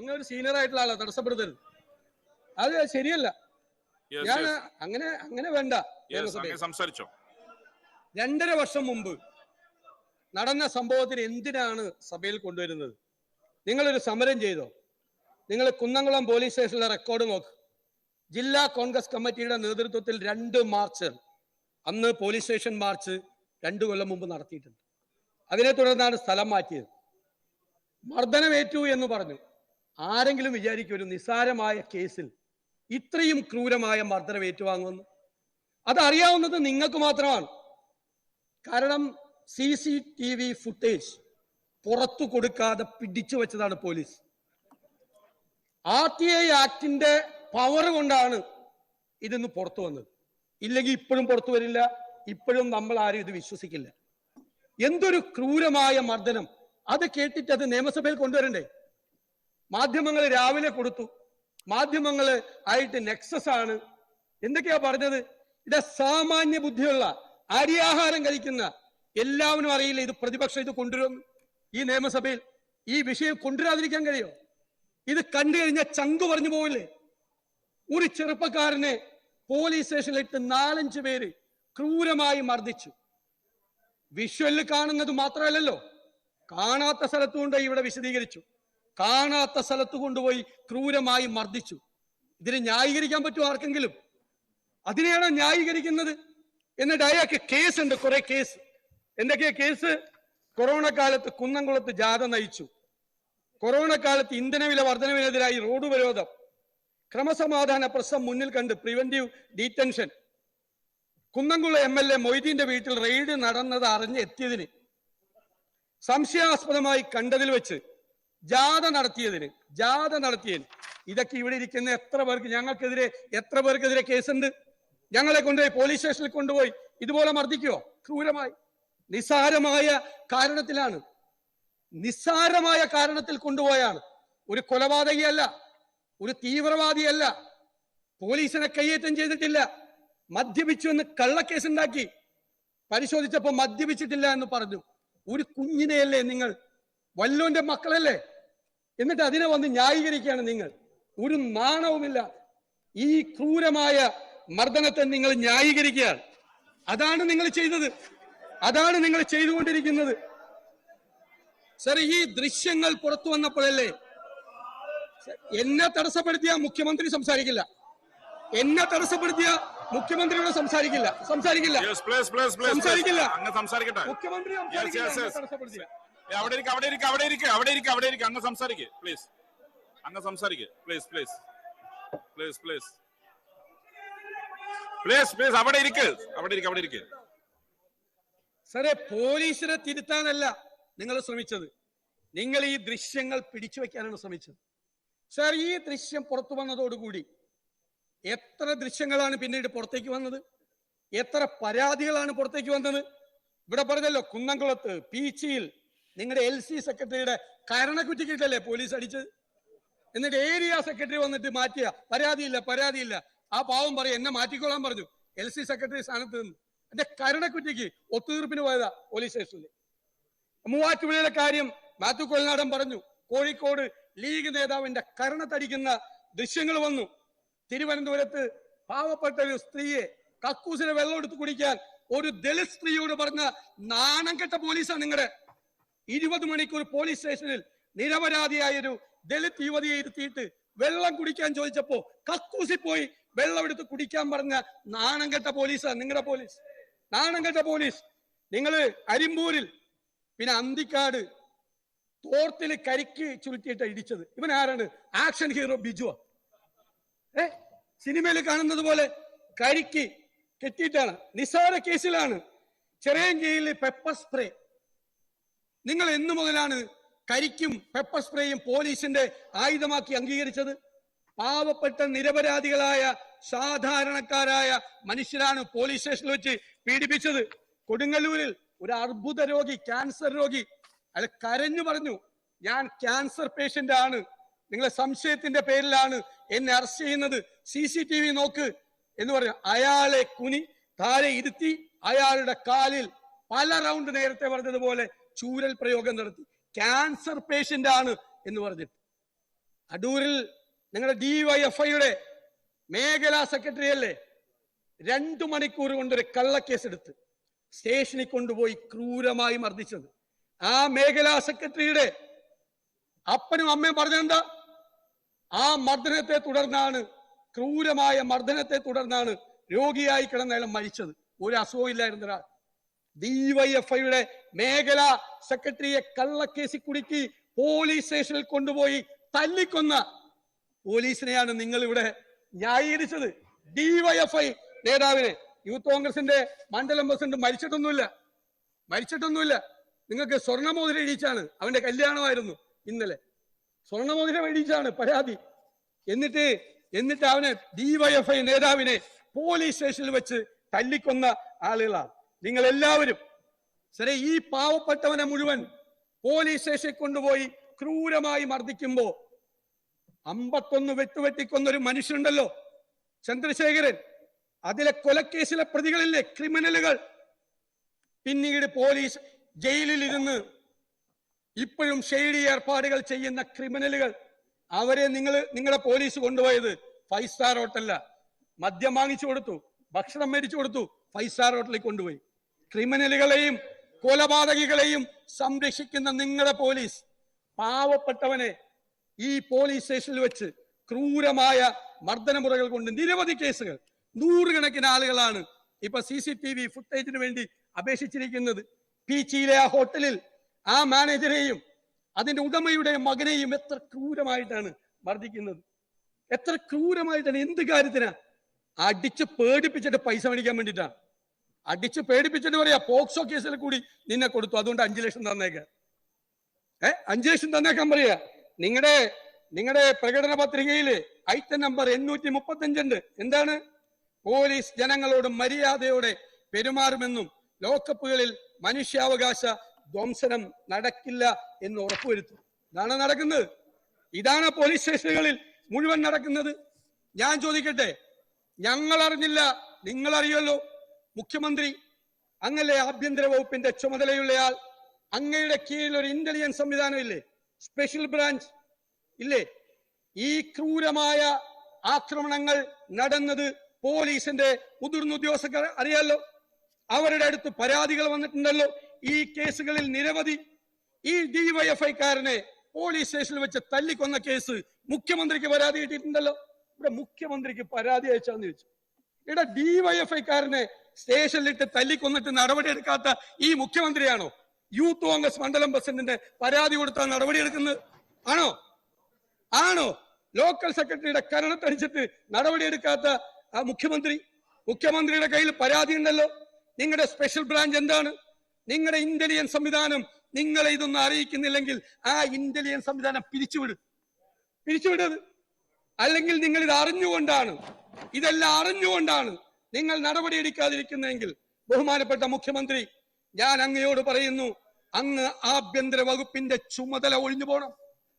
അങ്ങനെ ഒരു സീനിയർ ആയിട്ടുള്ള ആളാ, തടസ്സപ്പെടുത്തരുത്. അത് ശരിയല്ല. ഞാൻ അങ്ങനെ വേണ്ട. സംസാരിച്ചോ. 2.5 വർഷം മുമ്പ് നടന്ന സംഭവത്തിന് എന്തിനാണ് സഭയിൽ കൊണ്ടുവരുന്നത്? നിങ്ങളൊരു സമരം ചെയ്തോ? നിങ്ങൾ കുന്നംകുളം പോലീസ് സ്റ്റേഷനിലെ റെക്കോർഡ് നോക്ക്. ജില്ലാ കോൺഗ്രസ് കമ്മിറ്റിയുടെ നേതൃത്വത്തിൽ 2 മാർച്ച്, അന്ന് പോലീസ് സ്റ്റേഷൻ മാർച്ച് 2 കൊല്ലം മുമ്പ് നടത്തിയിട്ടുണ്ട്. അതിനെ തുടർന്നാണ് സ്ഥലം മാറ്റിയത്. മർദ്ദനമേറ്റു എന്ന് പറഞ്ഞു. ആരെങ്കിലും വിചാരിക്കും ഒരു നിസ്സാരമായ കേസിൽ ഇത്രയും ക്രൂരമായ മർദ്ദനം ഏറ്റുവാങ്ങുമെന്ന്? അതറിയാവുന്നത് നിങ്ങൾക്ക് മാത്രമാണ്. കാരണം CCTV ഫുട്ടേജ് പുറത്തു കൊടുക്കാതെ പിടിച്ചു വെച്ചതാണ് പോലീസ്. RTI ആക്ടിന്റെ പവർ കൊണ്ടാണ് ഇതിന്ന് പുറത്തു വന്നത്. ഇല്ലെങ്കിൽ ഇപ്പോഴും പുറത്തു വരില്ല. ഇപ്പോഴും നമ്മൾ ആരും ഇത് വിശ്വസിക്കില്ല. എന്തൊരു ക്രൂരമായ മർദ്ദനം! അത് കേട്ടിട്ട് അത് നിയമസഭയിൽ കൊണ്ടുവരണ്ടേ? മാധ്യമങ്ങൾ രാവിലെ കൊടുത്തു. മാധ്യമങ്ങൾ ആയിട്ട് നെക്സസ് ആണ്. എന്തൊക്കെയാ പറഞ്ഞത്? ഇത് സാമാന്യ ബുദ്ധിയുള്ള അരിയാഹാരം കഴിക്കുന്ന എല്ലാവരും അറിയില്ല ഇത് പ്രതിപക്ഷം ഇത് കൊണ്ടുവരും. ഈ നിയമസഭയിൽ ഈ വിഷയം കൊണ്ടുവരാതിരിക്കാൻ കഴിയോ? ഇത് കണ്ടു കഴിഞ്ഞാൽ ചങ്കു പറഞ്ഞു പോവില്ലേ? ഒരു ചെറുപ്പക്കാരനെ പോലീസ് സ്റ്റേഷനിലിട്ട് 4-5 പേര് ക്രൂരമായി മർദ്ദിച്ചു. വിഷ്വലിൽ കാണുന്നത് മാത്രമല്ലല്ലോ, കാണാത്ത സ്ഥലത്തു കൊണ്ടുപോയി ഇവിടെ വിശദീകരിച്ചു. കാണാത്ത സ്ഥലത്ത് കൊണ്ടുപോയി ക്രൂരമായി മർദ്ദിച്ചു. ഇതിനെ ന്യായീകരിക്കാൻ പറ്റുമോ ആർക്കെങ്കിലും? അതിനെയാണോ ന്യായീകരിക്കുന്നത്? എന്നിട്ട് അയാൾക്ക് കേസുണ്ട്, കുറെ കേസ്. എന്തൊക്കെയാ കേസ്? കൊറോണ കാലത്ത് കുന്നംകുളത്ത് ജാഥ നയിച്ചു. കൊറോണ കാലത്ത് ഇന്ധനവില വർധനവിനെതിരായി റോഡ് ഉപരോധം, ക്രമസമാധാന പ്രശ്നം മുന്നിൽ കണ്ട് പ്രിവന്റീവ് ഡീറ്റൻഷൻ, കുന്നംകുളം MLA മൊയ്തീന്റെ വീട്ടിൽ റെയ്ഡ് നടന്നത് അറിഞ്ഞ് എത്തിയതിന്, സംശയാസ്പദമായി കണ്ടതിൽ വെച്ച് ജാഥ നടത്തിയതിന്. ഇതൊക്കെ ഇവിടെ ഇരിക്കുന്ന എത്ര പേർക്കെതിരെ കേസുണ്ട്? ഞങ്ങളെ കൊണ്ടുപോയി പോലീസ് സ്റ്റേഷനിൽ കൊണ്ടുപോയി ഇതുപോലെ മർദ്ദിക്കുവോ? ക്രൂരമായി. നിസ്സാരമായ കാരണത്തിൽ കൊണ്ടുപോയാണ്. ഒരു കൊലപാതകിയല്ല, ഒരു തീവ്രവാദിയല്ല, പോലീസിനെ കയ്യേറ്റം ചെയ്തിട്ടില്ല. മദ്യപിച്ചു എന്ന് കള്ളക്കേസുണ്ടാക്കി. പരിശോധിച്ചപ്പോ മദ്യപിച്ചിട്ടില്ല എന്ന് പറഞ്ഞു. ഒരു കുഞ്ഞിനെയല്ലേ നിങ്ങൾ? വല്ലോന്റെ മക്കളല്ലേ? എന്നിട്ട് അതിനെ വന്ന് ന്യായീകരിക്കുകയാണ് നിങ്ങൾ. ഒരു നാണവുമില്ല. ഈ ക്രൂരമായ മർദ്ദനത്തെ നിങ്ങൾ ന്യായീകരിക്കുകയാണ്. അതാണ് നിങ്ങൾ ചെയ്തത്. അതാണ് നിങ്ങൾ ചെയ്തുകൊണ്ടിരിക്കുന്നത്. സർ, ഈ ദൃശ്യങ്ങൾ പുറത്തു വന്നപ്പോഴല്ലേ എന്നെ തടസ്സപ്പെടുത്തിയ മുഖ്യമന്ത്രി സംസാരിക്കില്ല. മുഖ്യമന്ത്രിയോട് സംസാരിക്കില്ല. മുഖ്യമന്ത്രി സാറേ, പോലീസിനെ തിരുത്താനല്ല നിങ്ങൾ ശ്രമിച്ചത്. നിങ്ങൾ ഈ ദൃശ്യങ്ങൾ പിടിച്ചു വെക്കാനാണ് ശ്രമിച്ചത്. സാർ, ഈ ദൃശ്യം പുറത്തു വന്നതോടുകൂടി എത്ര ദൃശ്യങ്ങളാണ് പിന്നീട് പുറത്തേക്ക് വന്നത്? എത്ര പരാതികളാണ് പുറത്തേക്ക് വന്നത്? ഇവിടെ പറഞ്ഞല്ലോ, കുന്നംകുളത്ത് പീച്ചിയിൽ നിങ്ങളുടെ LC സെക്രട്ടറിയുടെ കരണക്കുറ്റിക്കിട്ടല്ലേ പോലീസ് അടിച്ചത്. എന്നിട്ട് ഏരിയ സെക്രട്ടറി വന്നിട്ട് മാറ്റിയ പരാതിയില്ല. ആ പാവം പറയും എന്നെ മാറ്റിക്കൊള്ളാൻ പറഞ്ഞു LC സെക്രട്ടറി സ്ഥാനത്ത് നിന്ന്. എന്റെ കരണക്കുറ്റിക്ക് ഒത്തുതീർപ്പിന് പോയതാ പോലീസ് സ്റ്റേഷനിൽ. മൂവാറ്റുപുഴയിലെ കാര്യം മാത്യു കൊൽനാടൻ പറഞ്ഞു. കോഴിക്കോട് ലീഗ് നേതാവിന്റെ കരണത്തടിക്കുന്ന ദൃശ്യങ്ങൾ വന്നു. തിരുവനന്തപുരത്ത് പാവപ്പെട്ട ഒരു സ്ത്രീയെ കക്കൂസിന് വെള്ളം എടുത്ത് കുടിക്കാൻ ഒരു ദളിത് സ്ത്രീയോട് പറഞ്ഞ നാണം കെട്ട പോലീസാണ് നിങ്ങളുടെ. 20 മണിക്കൂർ പോലീസ് സ്റ്റേഷനിൽ നിരപരാധിയായൊരു ദളിത് യുവതിയെ ഇരുത്തിയിട്ട് വെള്ളം കുടിക്കാൻ ചോദിച്ചപ്പോ കക്കൂസിൽ പോയി വെള്ളം എടുത്ത് കുടിക്കാൻ പറഞ്ഞ നാണം കെട്ട പോലീസാണ് നിങ്ങളുടെ പോലീസ്. നാണം കെട്ട പോലീസ്. നിങ്ങൾ അരിമ്പൂരിൽ, പിന്നെ അന്തിക്കാട് തോർത്തില് കരിക്ക് ചുരുട്ടിയിട്ട് ഇടിച്ചത് ഇവൻ ആരാണ്? ആക്ഷൻ ഹീറോ ബിജുവ. സിനിമയിൽ കാണുന്നത് പോലെ കരിക്ക് കെട്ടിയിട്ടാണ്. നിസ്സാര കേസിലാണ്. ചെറിയഞ്ചേരിയിൽ പെപ്പർ സ്പ്രേ. നിങ്ങൾ എന്നു മുതലാണ് കരിക്കും പെപ്പർ സ്പ്രേയും പോലീസിന്റെ ആയുധമാക്കി അംഗീകരിച്ചത്? പാവപ്പെട്ട നിരപരാധികളായ സാധാരണക്കാരായ മനുഷ്യരാണ് പോലീസ് സ്റ്റേഷനിൽ വെച്ച് പീഡിപ്പിച്ചത്. കൊടുങ്ങല്ലൂരിൽ ഒരു അർബുദ രോഗി, ക്യാൻസർ രോഗി, അയാൾ കരഞ്ഞു പറഞ്ഞു, ഞാൻ ക്യാൻസർ പേഷ്യന്റ് ആണ്, നിങ്ങളെ സംശയത്തിന്റെ പേരിലാണ് എന്നെ അറസ്റ്റ് ചെയ്യുന്നത്, CCTV നോക്ക് എന്ന് പറഞ്ഞു. അയാളെ താഴെ ഇരുത്തി അയാളുടെ കാലിൽ പല റൗണ്ട് നേരത്തെ പറഞ്ഞതുപോലെ ചൂരൽ പ്രയോഗം നടത്തി. ക്യാൻസർ പേഷ്യന്റ് ആണ് എന്ന് പറഞ്ഞിട്ട് അടൂരിൽ നിങ്ങളുടെ DYFIയുടെ മേഖലാ സെക്രട്ടറി അല്ലേ 2 മണിക്കൂർ കൊണ്ടൊരു കള്ളക്കേസ് എടുത്ത് സ്റ്റേഷനിൽ കൊണ്ടുപോയി ക്രൂരമായി മർദ്ദിച്ചത്. ആ മേഖലാ സെക്രട്ടറിയുടെ അപ്പനും അമ്മയും പറഞ്ഞെന്താ? ആ മർദ്ദനത്തെ തുടർന്നാണ്, ക്രൂരമായ മർദ്ദനത്തെ തുടർന്നാണ് രോഗിയായി കിടന്ന അയാൾ മരിച്ചത്. ഒരു അസുഖവും ഇല്ലായിരുന്ന ഒരാൾ. DYFIയുടെ മേഖലാ സെക്രട്ടറിയെ കള്ളക്കേസിൽ കുടുക്കി പോലീസ് സ്റ്റേഷനിൽ കൊണ്ടുപോയി തല്ലിക്കൊന്ന പോലീസിനെയാണ് നിങ്ങൾ ഇവിടെ ന്യായീകരിച്ചത്. DYFI നേതാവിനെ, യൂത്ത് കോൺഗ്രസിന്റെ മണ്ഡലം പ്രസിഡന്റ് മരിച്ചിട്ടൊന്നുമില്ല. നിങ്ങൾക്ക് സ്വർണ്ണമോതിരം ഇടിച്ചാണ്, അവന്റെ കല്യാണമായിരുന്നു ഇന്നലെ, സ്വർണ്ണമോതിരം ഇടിച്ചാണ് പരാതി. എന്നിട്ട് അവനെ DYFI നേതാവിനെ പോലീസ് സ്റ്റേഷനിൽ വെച്ച് തല്ലിക്കൊന്ന ആളുകളാണ് നിങ്ങൾ എല്ലാവരും. ശരി, ഈ പാവപ്പെട്ടവനെ മുഴുവൻ പോലീസ് സ്റ്റേഷനിൽ കൊണ്ടുപോയി ക്രൂരമായി മർദ്ദിക്കുമ്പോ 51 വെട്ടുവെട്ടിക്കൊന്നൊരു മനുഷ്യനുണ്ടല്ലോ, ചന്ദ്രശേഖരൻ, അതിലെ കൊലക്കേസിലെ പ്രതികളില്ലേ, ക്രിമിനലുകൾ, പിന്നീട് പോലീസ് ജയിലിൽ ഇരുന്ന് ഇപ്പോഴും ഷെയ്ഡി ഏർപ്പാടുകൾ ചെയ്യുന്ന ക്രിമിനലുകൾ, അവരെ നിങ്ങളുടെ പോലീസ് കൊണ്ടുപോയത് 5 സ്റ്റാർ ഹോട്ടലല്ല, മദ്യം വാങ്ങിച്ചു കൊടുത്തു, ഭക്ഷണം മേടിച്ചു കൊടുത്തു, 5 സ്റ്റാർ ഹോട്ടലിൽ കൊണ്ടുപോയി. ക്രിമിനലുകളെയും കൊലപാതകികളെയും സംരക്ഷിക്കുന്ന നിങ്ങളുടെ പോലീസ് പാവപ്പെട്ടവനെ ഈ പോലീസ് സ്റ്റേഷനിൽ വെച്ച് ക്രൂരമായ മർദ്ദനമുറകൾ കൊണ്ട് നിരവധി കേസുകൾ, 100 കണക്കിന് ആളുകളാണ് ഇപ്പൊ CCTV ഫുട്ടേജിന് വേണ്ടി അപേക്ഷിച്ചിരിക്കുന്നത്. പീച്ചിയിലെ ആ ഹോട്ടലിൽ ആ മാനേജരെയും അതിന്റെ ഉടമയുടെ മകനെയും എത്ര ക്രൂരമായിട്ടാണ് മർദ്ദിക്കുന്നത്, എത്ര ക്രൂരമായിട്ടാണ്. എന്ത് കാര്യത്തിനാ? അടിച്ച് പേടിപ്പിച്ചിട്ട് പൈസ മേടിക്കാൻ വേണ്ടിയിട്ടാണ്. അടിച്ച് പേടിപ്പിച്ചിട്ട് പറയാ പോക്സോ കേസിൽ കൂടി നിന്നെ കൊടുത്തു, അതുകൊണ്ട് 5 ലക്ഷം തന്നേക്കാൻ. 5 ലക്ഷം തന്നേക്കാൻ പറയാ. നിങ്ങളുടെ പ്രകടന പത്രികയില് ഐറ്റം നമ്പർ 835 ഉണ്ട്. എന്താണ്? പോലീസ് ജനങ്ങളോട് മര്യാദയോടെ പെരുമാറുമെന്നും ലോക്കപ്പുകളിൽ മനുഷ്യാവകാശ ധ്വംസനം നടക്കില്ല എന്ന് ഉറപ്പുവരുത്തും. ഇതാണ് നടക്കുന്നത്. ഇതാണ് പോലീസ് സ്റ്റേഷനുകളിൽ മുഴുവൻ നടക്കുന്നത്. ഞാൻ ചോദിക്കട്ടെ, ഞങ്ങൾ അറിഞ്ഞില്ല, നിങ്ങൾ അറിയുമല്ലോ. മുഖ്യമന്ത്രി, അങ്ങല്ലേ ആഭ്യന്തര വകുപ്പിന്റെ ചുമതലയുള്ളയാൾ, അങ്ങയുടെ കീഴിൽ ഒരു ഇന്റലിജൻസ് സംവിധാനം ഇല്ലേ, സ്പെഷ്യൽ ബ്രാഞ്ച് ഇല്ലേ? ഈ ക്രൂരമായ ആക്രമണങ്ങൾ നടന്നത് പോലീസിന്റെ മുതിർന്ന ഉദ്യോഗസ്ഥർ അറിയാലോ. അവരുടെ അടുത്ത് പരാതികൾ വന്നിട്ടുണ്ടല്ലോ. ഈ കേസുകളിൽ നിരവധി. ഈ DYFIക്കാരനെ പോലീസ് സ്റ്റേഷനിൽ വെച്ച് തല്ലിക്കൊന്ന കേസ് മുഖ്യമന്ത്രിക്ക് പരാതി കിട്ടിയിട്ടുണ്ടല്ലോ. ഇവിടെ മുഖ്യമന്ത്രിക്ക് പരാതി അയച്ചാന്ന് ചോദിച്ചു. ഇവിടെ DYFIക്കാരനെ സ്റ്റേഷനിലിട്ട് തല്ലിക്കൊന്നിട്ട് നടപടിയെടുക്കാത്ത ഈ മുഖ്യമന്ത്രിയാണോ യൂത്ത് കോൺഗ്രസ് മണ്ഡലം പ്രസിഡന്റിന്റെ പരാതി കൊടുത്താൽ നടപടിയെടുക്കുന്നത്? ആണോ? ലോക്കൽ സെക്രട്ടറിയുടെ കരണത്തടിച്ചിട്ട് നടപടിയെടുക്കാത്ത ആ മുഖ്യമന്ത്രിയുടെ കയ്യിൽ പരാതി ഉണ്ടല്ലോ. നിങ്ങളുടെ സ്പെഷ്യൽ ബ്രാഞ്ച് എന്താണ്? നിങ്ങളുടെ ഇന്റലിജൻസ് സംവിധാനം നിങ്ങളെ ഇതൊന്നും അറിയിക്കുന്നില്ലെങ്കിൽ ആ ഇന്റലിജൻസ് സംവിധാനം പിരിച്ചുവിടത്. അല്ലെങ്കിൽ നിങ്ങൾ ഇതെല്ലാം അറിഞ്ഞുകൊണ്ടാണ് നിങ്ങൾ നടപടിയെടുക്കാതിരിക്കുന്നതെങ്കിൽ, ബഹുമാനപ്പെട്ട മുഖ്യമന്ത്രി, ഞാൻ അങ്ങയോട് പറയുന്നു, അങ്ങ് ആഭ്യന്തര വകുപ്പിന്റെ ചുമതല ഒഴിഞ്ഞു പോകണം.